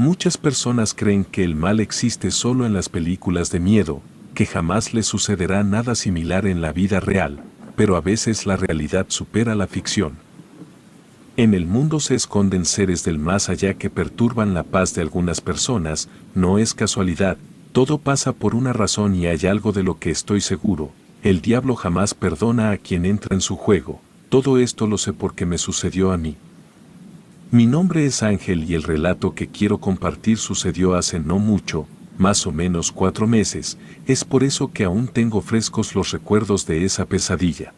Muchas personas creen que el mal existe solo en las películas de miedo, que jamás les sucederá nada similar en la vida real, pero a veces la realidad supera la ficción. En el mundo se esconden seres del más allá que perturban la paz de algunas personas, no es casualidad, todo pasa por una razón y hay algo de lo que estoy seguro, el diablo jamás perdona a quien entra en su juego, todo esto lo sé porque me sucedió a mí. Mi nombre es Ángel y el relato que quiero compartir sucedió hace no mucho, más o menos 4 meses, es por eso que aún tengo frescos los recuerdos de esa pesadilla.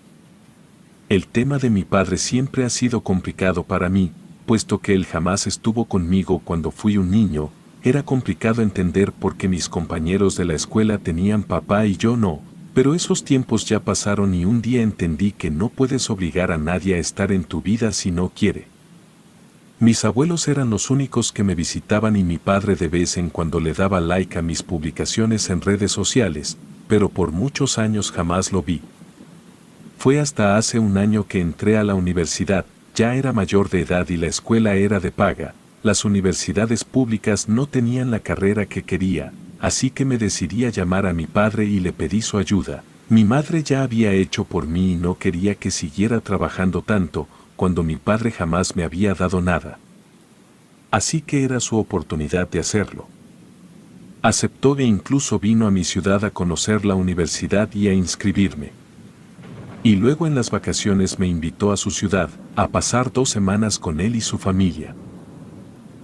El tema de mi padre siempre ha sido complicado para mí, puesto que él jamás estuvo conmigo cuando fui un niño, era complicado entender por qué mis compañeros de la escuela tenían papá y yo no, pero esos tiempos ya pasaron y un día entendí que no puedes obligar a nadie a estar en tu vida si no quiere. Mis abuelos eran los únicos que me visitaban y mi padre de vez en cuando le daba like a mis publicaciones en redes sociales, pero por muchos años jamás lo vi. Fue hasta hace un año que entré a la universidad, ya era mayor de edad y la escuela era de paga, las universidades públicas no tenían la carrera que quería, así que me decidí a llamar a mi padre y le pedí su ayuda. Mi madre ya había hecho por mí y no quería que siguiera trabajando tanto, cuando mi padre jamás me había dado nada. Así que era su oportunidad de hacerlo. Aceptó e incluso vino a mi ciudad a conocer la universidad y a inscribirme. Y luego en las vacaciones me invitó a su ciudad, a pasar 2 semanas con él y su familia.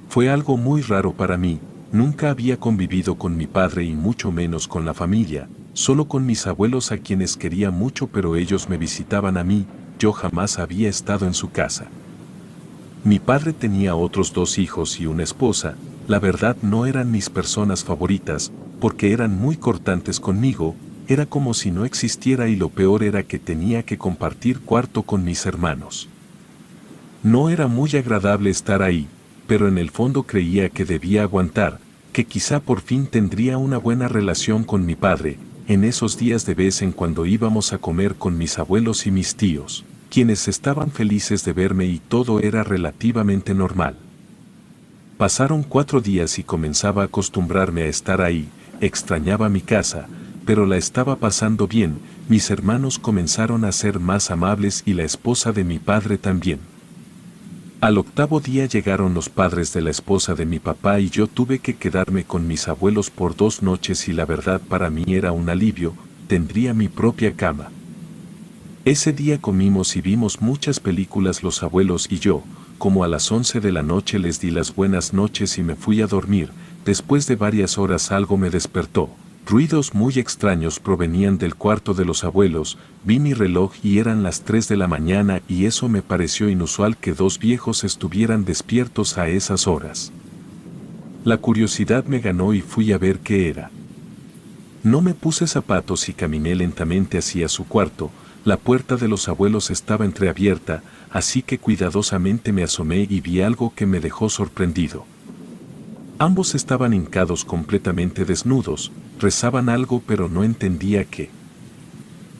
Fue algo muy raro para mí, nunca había convivido con mi padre y mucho menos con la familia, solo con mis abuelos a quienes quería mucho pero ellos me visitaban a mí, yo jamás había estado en su casa. Mi padre tenía otros 2 hijos y una esposa, la verdad no eran mis personas favoritas, porque eran muy cortantes conmigo, era como si no existiera y lo peor era que tenía que compartir cuarto con mis hermanos. No era muy agradable estar ahí, pero en el fondo creía que debía aguantar, que quizá por fin tendría una buena relación con mi padre. En esos días de vez en cuando íbamos a comer con mis abuelos y mis tíos, quienes estaban felices de verme y todo era relativamente normal. Pasaron 4 días y comenzaba a acostumbrarme a estar ahí, extrañaba mi casa, pero la estaba pasando bien, mis hermanos comenzaron a ser más amables y la esposa de mi padre también. Al 8.º día llegaron los padres de la esposa de mi papá y yo tuve que quedarme con mis abuelos por 2 noches y la verdad para mí era un alivio, tendría mi propia cama. Ese día comimos y vimos muchas películas los abuelos y yo, como a las 11 de la noche les di las buenas noches y me fui a dormir, después de varias horas algo me despertó. Ruidos muy extraños provenían del cuarto de los abuelos, vi mi reloj y eran las 3 de la mañana y eso me pareció inusual que 2 viejos estuvieran despiertos a esas horas. La curiosidad me ganó y fui a ver qué era. No me puse zapatos y caminé lentamente hacia su cuarto, la puerta de los abuelos estaba entreabierta, así que cuidadosamente me asomé y vi algo que me dejó sorprendido. Ambos estaban hincados completamente desnudos, rezaban algo pero no entendía qué.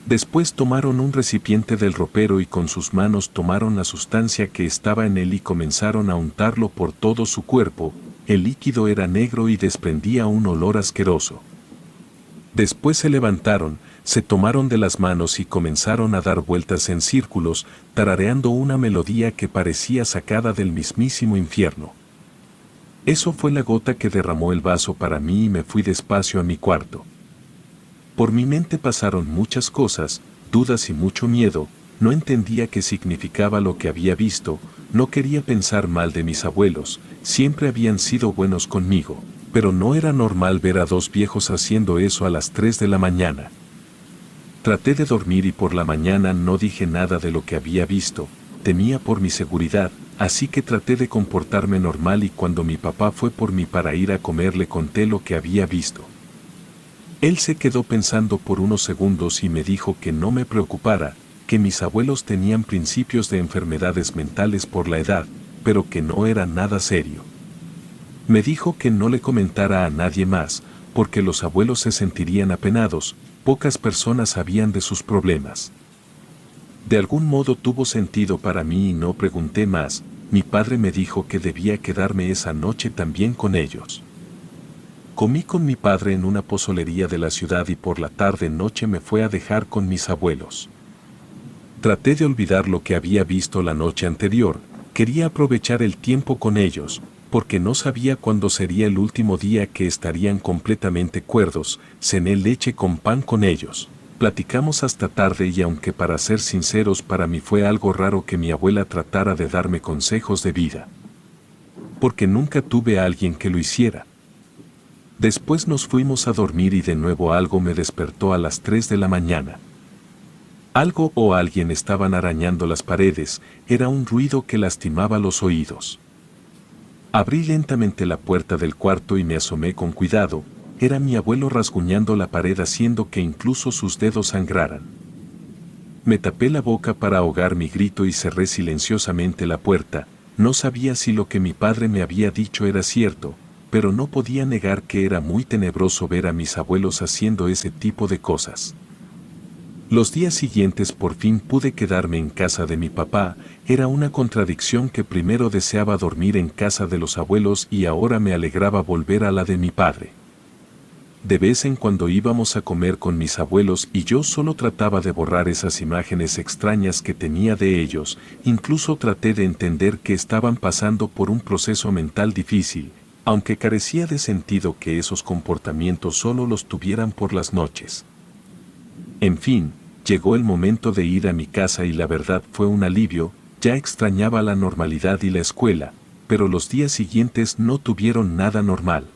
Después tomaron un recipiente del ropero y con sus manos tomaron la sustancia que estaba en él y comenzaron a untarlo por todo su cuerpo, el líquido era negro y desprendía un olor asqueroso. Después se levantaron, se tomaron de las manos y comenzaron a dar vueltas en círculos, tarareando una melodía que parecía sacada del mismísimo infierno. Eso fue la gota que derramó el vaso para mí y me fui despacio a mi cuarto. Por mi mente pasaron muchas cosas, dudas y mucho miedo, no entendía qué significaba lo que había visto, no quería pensar mal de mis abuelos, siempre habían sido buenos conmigo, pero no era normal ver a 2 viejos haciendo eso a las 3 de la mañana. Traté de dormir y por la mañana no dije nada de lo que había visto, temía por mi seguridad, así que traté de comportarme normal y cuando mi papá fue por mí para ir a comer le conté lo que había visto. Él se quedó pensando por unos segundos y me dijo que no me preocupara, que mis abuelos tenían principios de enfermedades mentales por la edad, pero que no era nada serio. Me dijo que no le comentara a nadie más, porque los abuelos se sentirían apenados, pocas personas sabían de sus problemas. De algún modo tuvo sentido para mí y no pregunté más, mi padre me dijo que debía quedarme esa noche también con ellos. Comí con mi padre en una pozolería de la ciudad y por la tarde-noche me fue a dejar con mis abuelos. Traté de olvidar lo que había visto la noche anterior, quería aprovechar el tiempo con ellos, porque no sabía cuándo sería el último día que estarían completamente cuerdos. Cené leche con pan con ellos. Platicamos hasta tarde y aunque para ser sinceros para mí fue algo raro que mi abuela tratara de darme consejos de vida. Porque nunca tuve a alguien que lo hiciera. Después nos fuimos a dormir y de nuevo algo me despertó a las 3 de la mañana. Algo o alguien estaban arañando las paredes, era un ruido que lastimaba los oídos. Abrí lentamente la puerta del cuarto y me asomé con cuidado, era mi abuelo rasguñando la pared haciendo que incluso sus dedos sangraran. Me tapé la boca para ahogar mi grito y cerré silenciosamente la puerta, no sabía si lo que mi padre me había dicho era cierto, pero no podía negar que era muy tenebroso ver a mis abuelos haciendo ese tipo de cosas. Los días siguientes por fin pude quedarme en casa de mi papá, era una contradicción que primero deseaba dormir en casa de los abuelos y ahora me alegraba volver a la de mi padre. De vez en cuando íbamos a comer con mis abuelos y yo solo trataba de borrar esas imágenes extrañas que tenía de ellos, incluso traté de entender que estaban pasando por un proceso mental difícil, aunque carecía de sentido que esos comportamientos solo los tuvieran por las noches. En fin, llegó el momento de ir a mi casa y la verdad fue un alivio, ya extrañaba la normalidad y la escuela, pero los días siguientes no tuvieron nada normal.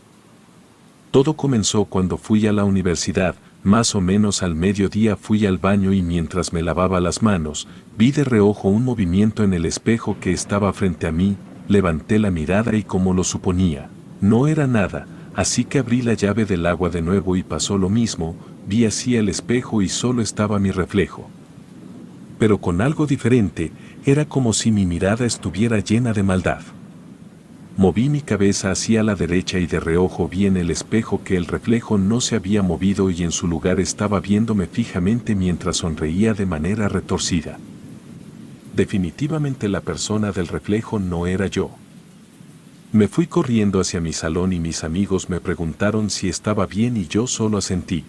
Todo comenzó cuando fui a la universidad, más o menos al mediodía fui al baño y mientras me lavaba las manos, vi de reojo un movimiento en el espejo que estaba frente a mí, levanté la mirada y como lo suponía, no era nada, así que abrí la llave del agua de nuevo y pasó lo mismo, vi hacia el espejo y solo estaba mi reflejo. Pero con algo diferente, era como si mi mirada estuviera llena de maldad. Moví mi cabeza hacia la derecha y de reojo vi en el espejo que el reflejo no se había movido y en su lugar estaba viéndome fijamente mientras sonreía de manera retorcida. Definitivamente la persona del reflejo no era yo. Me fui corriendo hacia mi salón y mis amigos me preguntaron si estaba bien y yo solo asentí.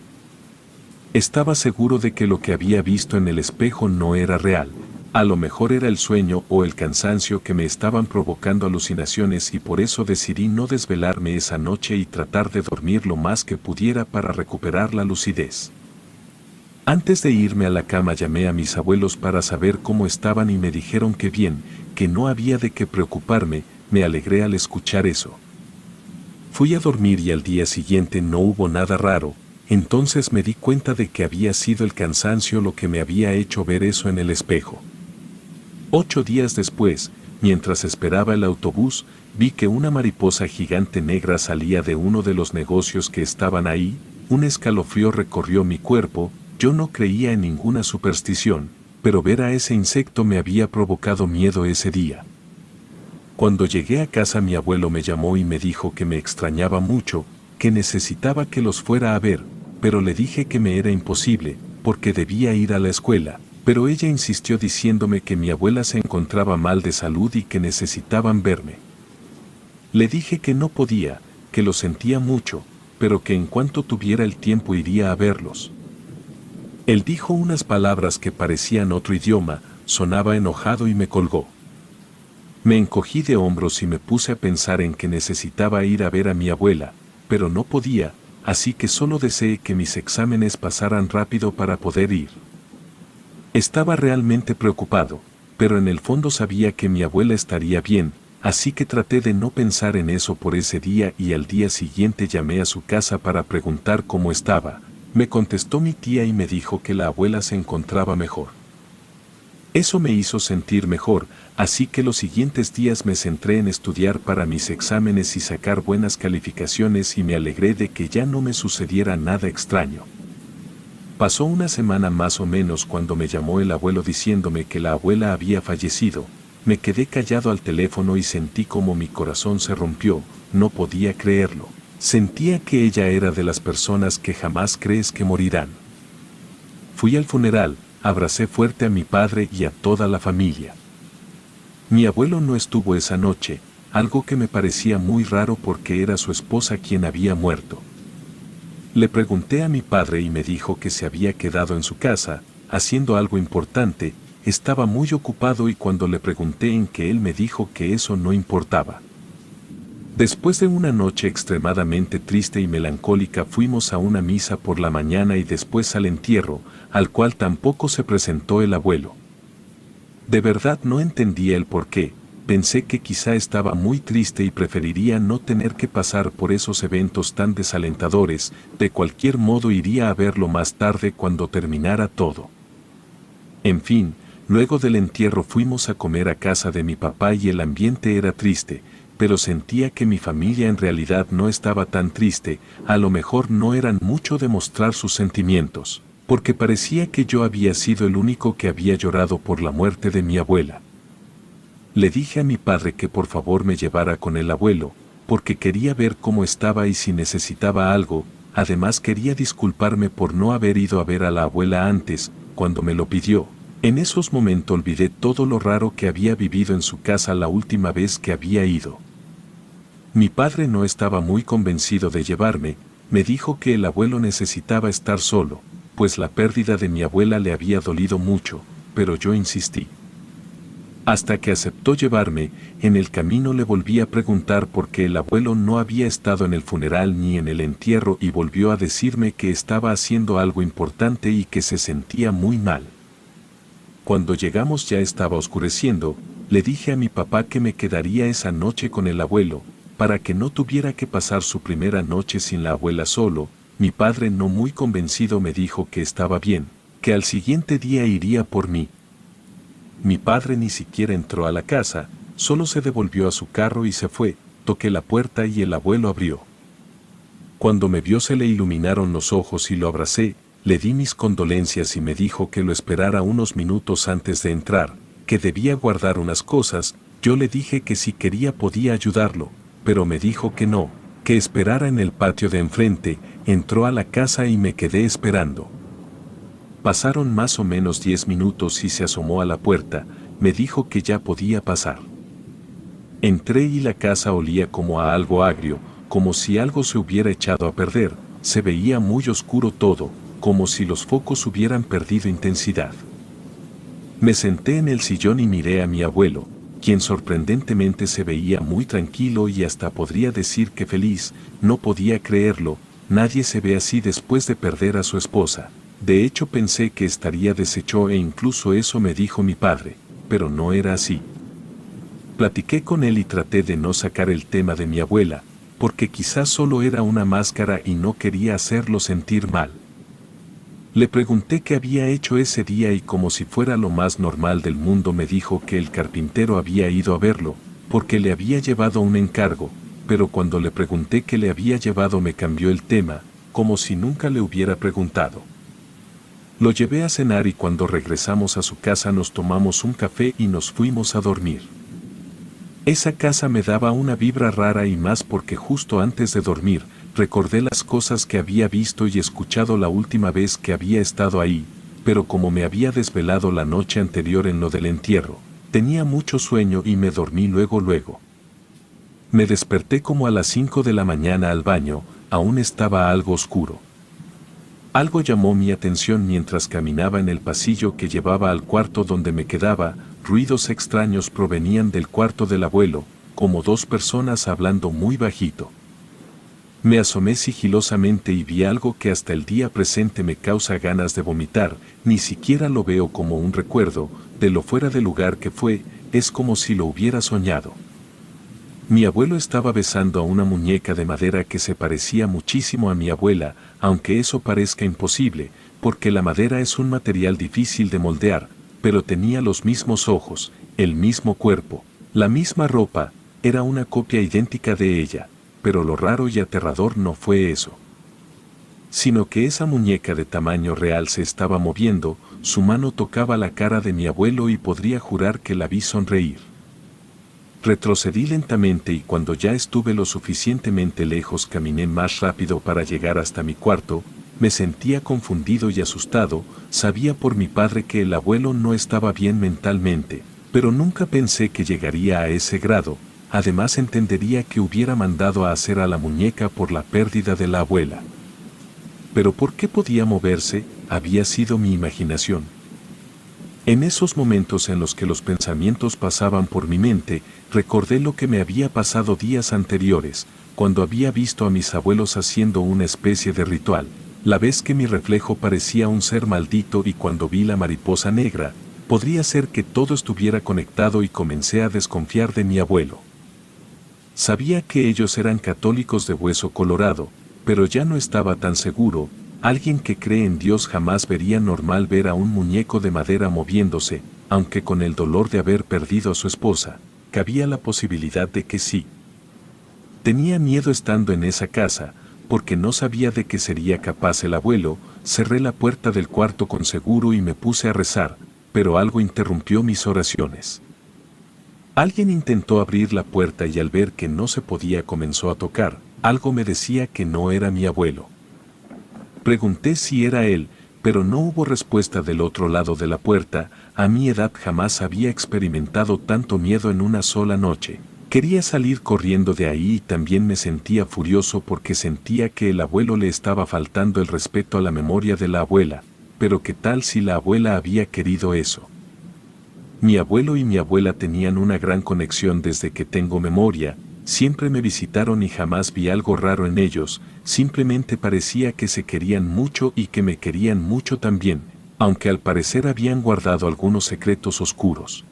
Estaba seguro de que lo que había visto en el espejo no era real. A lo mejor era el sueño o el cansancio que me estaban provocando alucinaciones y por eso decidí no desvelarme esa noche y tratar de dormir lo más que pudiera para recuperar la lucidez. Antes de irme a la cama llamé a mis abuelos para saber cómo estaban y me dijeron que bien, que no había de qué preocuparme, me alegré al escuchar eso. Fui a dormir y al día siguiente no hubo nada raro, entonces me di cuenta de que había sido el cansancio lo que me había hecho ver eso en el espejo. 8 días después, mientras esperaba el autobús, vi que una mariposa gigante negra salía de uno de los negocios que estaban ahí, un escalofrío recorrió mi cuerpo, yo no creía en ninguna superstición, pero ver a ese insecto me había provocado miedo ese día. Cuando llegué a casa mi abuelo me llamó y me dijo que me extrañaba mucho, que necesitaba que los fuera a ver, pero le dije que me era imposible, porque debía ir a la escuela, pero ella insistió diciéndome que mi abuela se encontraba mal de salud y que necesitaban verme. Le dije que no podía, que lo sentía mucho, pero que en cuanto tuviera el tiempo iría a verlos. Él dijo unas palabras que parecían otro idioma, sonaba enojado y me colgó. Me encogí de hombros y me puse a pensar en que necesitaba ir a ver a mi abuela, pero no podía, así que solo deseé que mis exámenes pasaran rápido para poder ir. Estaba realmente preocupado, pero en el fondo sabía que mi abuela estaría bien, así que traté de no pensar en eso por ese día y al día siguiente llamé a su casa para preguntar cómo estaba. Me contestó mi tía y me dijo que la abuela se encontraba mejor. Eso me hizo sentir mejor, así que los siguientes días me centré en estudiar para mis exámenes y sacar buenas calificaciones y me alegré de que ya no me sucediera nada extraño. Pasó una semana más o menos cuando me llamó el abuelo diciéndome que la abuela había fallecido. Me quedé callado al teléfono y sentí como mi corazón se rompió, no podía creerlo. Sentía que ella era de las personas que jamás crees que morirán. Fui al funeral, abracé fuerte a mi padre y a toda la familia. Mi abuelo no estuvo esa noche, algo que me parecía muy raro porque era su esposa quien había muerto. Le pregunté a mi padre y me dijo que se había quedado en su casa, haciendo algo importante, estaba muy ocupado y cuando le pregunté en qué él me dijo que eso no importaba. Después de una noche extremadamente triste y melancólica fuimos a una misa por la mañana y después al entierro, al cual tampoco se presentó el abuelo. De verdad no entendía el por qué, pensé que quizá estaba muy triste y preferiría no tener que pasar por esos eventos tan desalentadores, de cualquier modo iría a verlo más tarde cuando terminara todo. En fin, luego del entierro fuimos a comer a casa de mi papá y el ambiente era triste, pero sentía que mi familia en realidad no estaba tan triste, a lo mejor no eran mucho de mostrar sus sentimientos, porque parecía que yo había sido el único que había llorado por la muerte de mi abuela. Le dije a mi padre que por favor me llevara con el abuelo, porque quería ver cómo estaba y si necesitaba algo, además quería disculparme por no haber ido a ver a la abuela antes, cuando me lo pidió. En esos momentos olvidé todo lo raro que había vivido en su casa la última vez que había ido. Mi padre no estaba muy convencido de llevarme, me dijo que el abuelo necesitaba estar solo, pues la pérdida de mi abuela le había dolido mucho, pero yo insistí. Hasta que aceptó llevarme, en el camino le volví a preguntar por qué el abuelo no había estado en el funeral ni en el entierro y volvió a decirme que estaba haciendo algo importante y que se sentía muy mal. Cuando llegamos ya estaba oscureciendo, le dije a mi papá que me quedaría esa noche con el abuelo, para que no tuviera que pasar su primera noche sin la abuela solo. Mi padre no muy convencido me dijo que estaba bien, que al siguiente día iría por mí. Mi padre ni siquiera entró a la casa, solo se devolvió a su carro y se fue, toqué la puerta y el abuelo abrió. Cuando me vio se le iluminaron los ojos y lo abracé, le di mis condolencias y me dijo que lo esperara unos minutos antes de entrar, que debía guardar unas cosas. Yo le dije que si quería podía ayudarlo, pero me dijo que no, que esperara en el patio de enfrente. Entró a la casa y me quedé esperando. Pasaron más o menos 10 minutos y se asomó a la puerta, me dijo que ya podía pasar. Entré y la casa olía como a algo agrio, como si algo se hubiera echado a perder, se veía muy oscuro todo, como si los focos hubieran perdido intensidad. Me senté en el sillón y miré a mi abuelo, quien sorprendentemente se veía muy tranquilo y hasta podría decir que feliz. No podía creerlo, nadie se ve así después de perder a su esposa. De hecho pensé que estaría deshecho e incluso eso me dijo mi padre, pero no era así. Platiqué con él y traté de no sacar el tema de mi abuela, porque quizás solo era una máscara y no quería hacerlo sentir mal. Le pregunté qué había hecho ese día y como si fuera lo más normal del mundo me dijo que el carpintero había ido a verlo, porque le había llevado un encargo, pero cuando le pregunté qué le había llevado me cambió el tema, como si nunca le hubiera preguntado. Lo llevé a cenar y cuando regresamos a su casa nos tomamos un café y nos fuimos a dormir. Esa casa me daba una vibra rara y más porque justo antes de dormir, recordé las cosas que había visto y escuchado la última vez que había estado ahí, pero como me había desvelado la noche anterior en lo del entierro, tenía mucho sueño y me dormí luego. Me desperté como a las 5 de la mañana al baño, aún estaba algo oscuro. Algo llamó mi atención mientras caminaba en el pasillo que llevaba al cuarto donde me quedaba, ruidos extraños provenían del cuarto del abuelo, como dos personas hablando muy bajito. Me asomé sigilosamente y vi algo que hasta el día presente me causa ganas de vomitar, ni siquiera lo veo como un recuerdo, de lo fuera de lugar que fue, es como si lo hubiera soñado. Mi abuelo estaba besando a una muñeca de madera que se parecía muchísimo a mi abuela, aunque eso parezca imposible, porque la madera es un material difícil de moldear, pero tenía los mismos ojos, el mismo cuerpo, la misma ropa, era una copia idéntica de ella. Pero lo raro y aterrador no fue eso, sino que esa muñeca de tamaño real se estaba moviendo, su mano tocaba la cara de mi abuelo y podría jurar que la vi sonreír. Retrocedí lentamente y cuando ya estuve lo suficientemente lejos caminé más rápido para llegar hasta mi cuarto. Me sentía confundido y asustado, sabía por mi padre que el abuelo no estaba bien mentalmente, Pero nunca pensé que llegaría a ese grado. Además entendería que hubiera mandado a hacer a la muñeca por la pérdida de la abuela. Pero ¿por qué podía moverse? Había sido mi imaginación. En esos momentos en los que los pensamientos pasaban por mi mente, recordé lo que me había pasado días anteriores, cuando había visto a mis abuelos haciendo una especie de ritual, la vez que mi reflejo parecía un ser maldito y cuando vi la mariposa negra, podría ser que todo estuviera conectado y comencé a desconfiar de mi abuelo. Sabía que ellos eran católicos de hueso colorado, pero ya no estaba tan seguro. Alguien que cree en Dios jamás vería normal ver a un muñeco de madera moviéndose, aunque con el dolor de haber perdido a su esposa, cabía la posibilidad de que sí. Tenía miedo estando en esa casa, porque no sabía de qué sería capaz el abuelo. Cerré la puerta del cuarto con seguro y me puse a rezar, pero algo interrumpió mis oraciones. Alguien intentó abrir la puerta y al ver que no se podía comenzó a tocar. Algo me decía que no era mi abuelo. Pregunté si era él, pero no hubo respuesta del otro lado de la puerta. A mi edad jamás había experimentado tanto miedo en una sola noche. Quería salir corriendo de ahí y también me sentía furioso porque sentía que el abuelo le estaba faltando el respeto a la memoria de la abuela. Pero ¿qué tal si la abuela había querido eso? Mi abuelo y mi abuela tenían una gran conexión desde que tengo memoria. Siempre me visitaron y jamás vi algo raro en ellos, simplemente parecía que se querían mucho y que me querían mucho también, aunque al parecer habían guardado algunos secretos oscuros.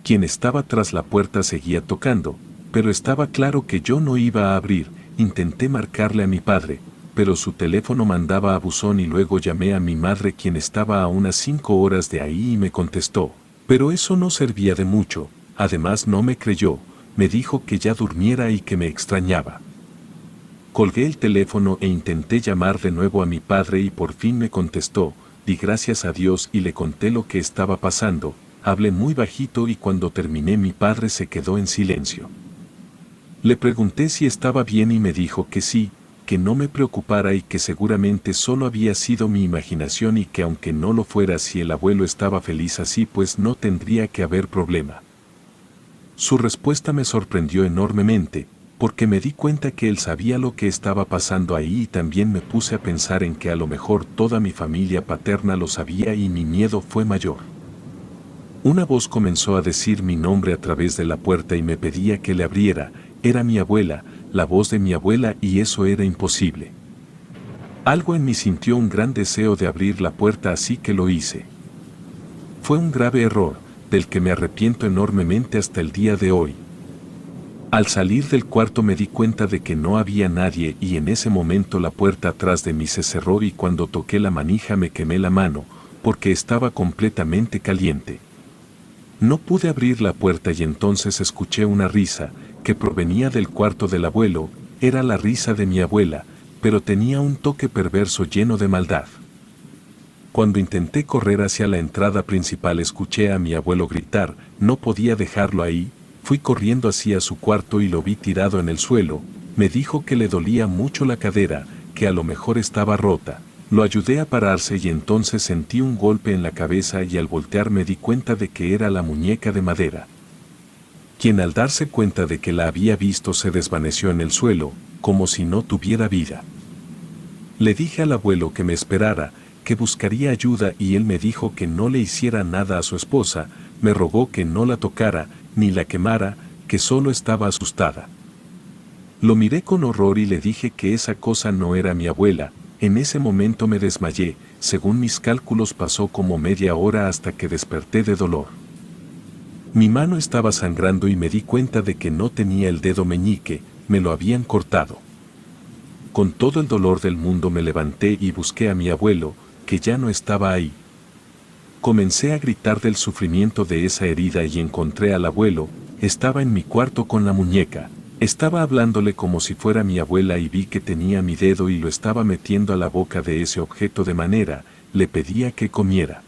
Quien estaba tras la puerta seguía tocando, pero estaba claro que yo no iba a abrir. Intenté marcarle a mi padre, pero su teléfono mandaba a buzón y luego llamé a mi madre quien estaba a unas 5 horas de ahí y me contestó, pero eso no servía de mucho, además no me creyó. Me dijo que ya durmiera y que me extrañaba. Colgué el teléfono e intenté llamar de nuevo a mi padre y por fin me contestó. Di gracias a Dios y le conté lo que estaba pasando. Hablé muy bajito y cuando terminé mi padre se quedó en silencio. Le pregunté si estaba bien y me dijo que sí, que no me preocupara y que seguramente solo había sido mi imaginación y que aunque no lo fuera si el abuelo estaba feliz así pues no tendría que haber problema. Su respuesta me sorprendió enormemente, porque me di cuenta que él sabía lo que estaba pasando ahí y también me puse a pensar en que a lo mejor toda mi familia paterna lo sabía y mi miedo fue mayor. Una voz comenzó a decir mi nombre a través de la puerta y me pedía que le abriera. Era mi abuela, la voz de mi abuela y eso era imposible. Algo en mí sintió un gran deseo de abrir la puerta así que lo hice. Fue un grave error, del que me arrepiento enormemente hasta el día de hoy. Al salir del cuarto me di cuenta de que no había nadie y en ese momento la puerta atrás de mí se cerró y cuando toqué la manija me quemé la mano, porque estaba completamente caliente. No pude abrir la puerta y entonces escuché una risa, que provenía del cuarto del abuelo. Era la risa de mi abuela, pero tenía un toque perverso lleno de maldad. Cuando intenté correr hacia la entrada principal escuché a mi abuelo gritar, no podía dejarlo ahí. Fui corriendo hacia su cuarto y lo vi tirado en el suelo. Me dijo que le dolía mucho la cadera, que a lo mejor estaba rota. Lo ayudé a pararse y entonces sentí un golpe en la cabeza y al voltear me di cuenta de que era la muñeca de madera, quien al darse cuenta de que la había visto se desvaneció en el suelo, como si no tuviera vida. Le dije al abuelo que me esperara, que buscaría ayuda y él me dijo que no le hiciera nada a su esposa. Me rogó que no la tocara, ni la quemara, que solo estaba asustada. Lo miré con horror y le dije que esa cosa no era mi abuela. En ese momento me desmayé. Según mis cálculos pasó como media hora hasta que desperté de dolor. Mi mano estaba sangrando y me di cuenta de que no tenía el dedo meñique, me lo habían cortado. Con todo el dolor del mundo me levanté y busqué a mi abuelo, que ya no estaba ahí. Comencé a gritar del sufrimiento de esa herida y encontré al abuelo. Estaba en mi cuarto con la muñeca. Estaba hablándole como si fuera mi abuela y vi que tenía mi dedo y lo estaba metiendo a la boca de ese objeto de manera, le pedía que comiera.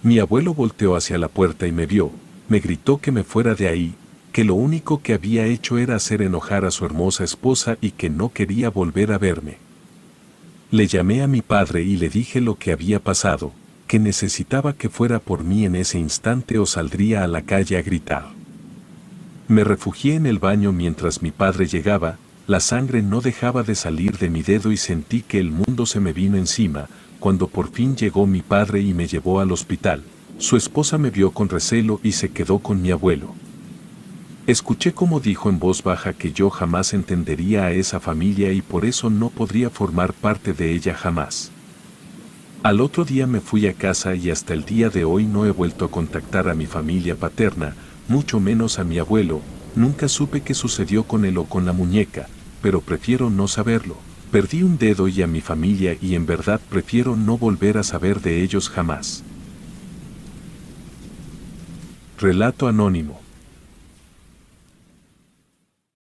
Mi abuelo volteó hacia la puerta y me vio, me gritó que me fuera de ahí, que lo único que había hecho era hacer enojar a su hermosa esposa y que no quería volver a verme. Le llamé a mi padre y le dije lo que había pasado. que necesitaba que fuera por mí en ese instante o saldría a la calle a gritar. Me refugié en el baño mientras mi padre llegaba, la sangre no dejaba de salir de mi dedo y sentí que el mundo se me vino encima. Cuando por fin llegó mi padre y me llevó al hospital, su esposa me vio con recelo y se quedó con mi abuelo. Escuché cómo dijo en voz baja que yo jamás entendería a esa familia y por eso no podría formar parte de ella jamás. Al otro día me fui a casa y hasta el día de hoy no he vuelto a contactar a mi familia paterna, mucho menos a mi abuelo. Nunca supe qué sucedió con él o con la muñeca, pero prefiero no saberlo. Perdí un dedo y a mi familia y en verdad prefiero no volver a saber de ellos jamás. Relato anónimo.